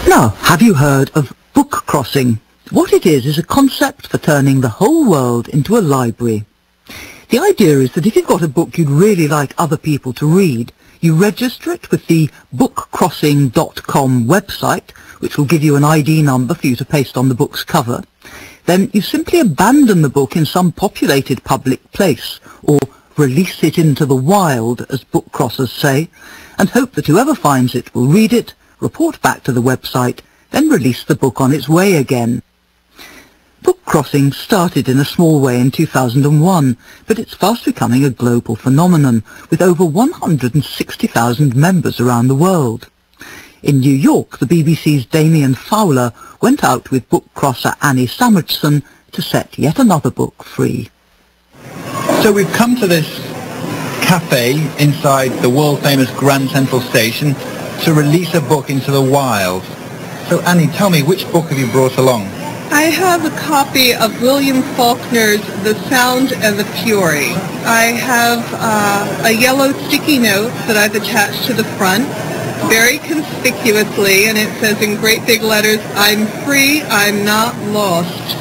Now, have you heard of book crossing? What it is a concept for turning the whole world into a library. The idea is that if you've got a book you'd really like other people to read, you register it with the bookcrossing.com website, which will give you an ID number for you to paste on the book's cover. Then you simply abandon the book in some populated public place, or release it into the wild, as book crossers say, and hope that whoever finds it will read it, report back to the website, then release the book on its way again. Book crossing started in a small way in 2001, but it's fast becoming a global phenomenon, with over 160,000 members around the world. In New York, the BBC's Damien Fowler went out with book crosser Annie Samuelson to set yet another book free. So we've come to this cafe inside the world-famous Grand Central Station to release a book into the wild. So Annie, tell me, which book have you brought along? I have a copy of William Faulkner's The Sound and the Fury. I have a yellow sticky note that I've attached to the front, very conspicuously, and it says in great big letters, "I'm free, I'm not lost.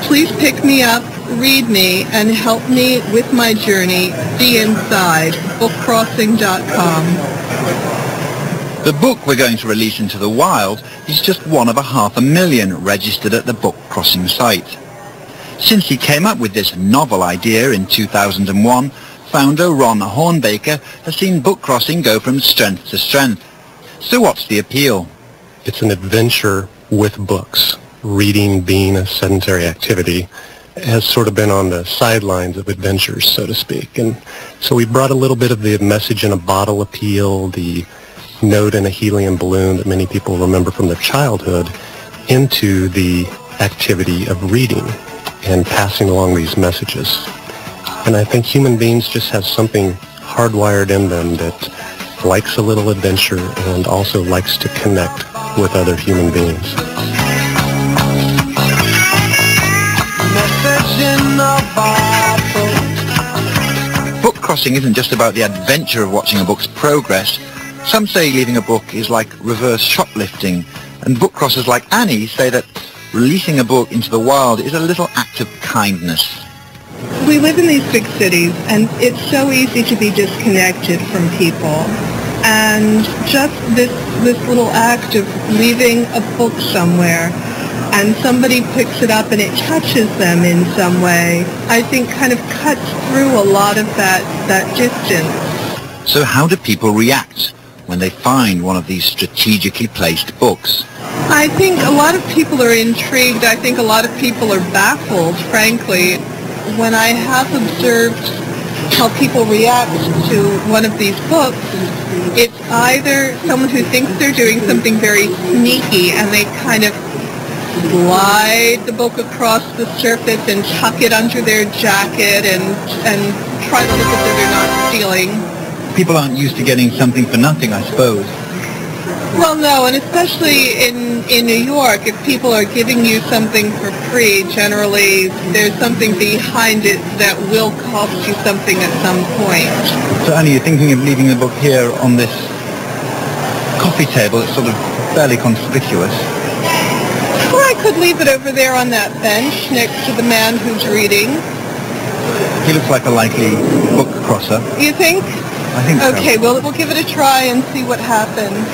Please pick me up, read me, and help me with my journey. Be inside. bookcrossing.com." The book we're going to release into the wild is just one of 500,000 registered at the Book Crossing site. Since he came up with this novel idea in 2001, founder Ron Hornbaker has seen Book Crossing go from strength to strength. So what's the appeal? It's an adventure with books. Reading, being a sedentary activity, has sort of been on the sidelines of adventures, so to speak. And so we brought a little bit of the message in a bottle appeal, the note in a helium balloon that many people remember from their childhood, into the activity of reading and passing along these messages. And I think human beings just have something hardwired in them that likes a little adventure and also likes to connect with other human beings. Book crossing isn't just about the adventure of watching a book's progress. Some say leaving a book is like reverse shoplifting, and book crossers like Annie say that releasing a book into the wild is a little act of kindness. We live in these big cities, and it's so easy to be disconnected from people. And just this little act of leaving a book somewhere, and somebody picks it up and it touches them in some way, I think kind of cuts through a lot of that distance. So how do people react when they find one of these strategically placed books? I think a lot of people are intrigued. I think a lot of people are baffled, frankly. When I have observed how people react to one of these books, it's either someone who thinks they're doing something very sneaky and they kind of slide the book across the surface and tuck it under their jacket and try to look as though they're not stealing. People aren't used to getting something for nothing, I suppose. Well, no, and especially in New York, if people are giving you something for free, generally there's something behind it that will cost you something at some point. So Annie, you're thinking of leaving the book here on this coffee table. It's sort of fairly conspicuous. Or I could leave it over there on that bench next to the man who's reading. He looks like a likely book crosser. You think? I think so. Okay, well, we'll give it a try and see what happens.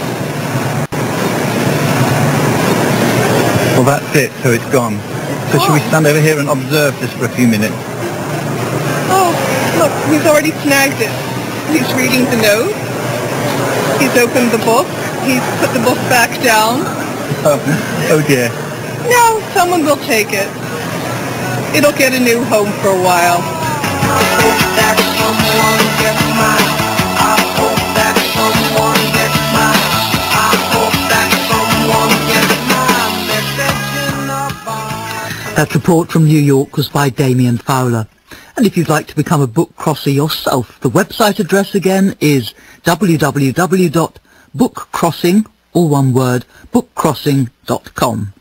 Well, that's it, so it's gone. So should we stand over here and observe this for a few minutes? Oh, look, he's already snagged it. He's reading the note. He's opened the book. He's put the book back down. Oh dear. No, someone will take it. It'll get a new home for a while. That report from New York was by Damien Fowler. And if you'd like to become a book crosser yourself, the website address again is www.bookcrossing, all one word, bookcrossing.com.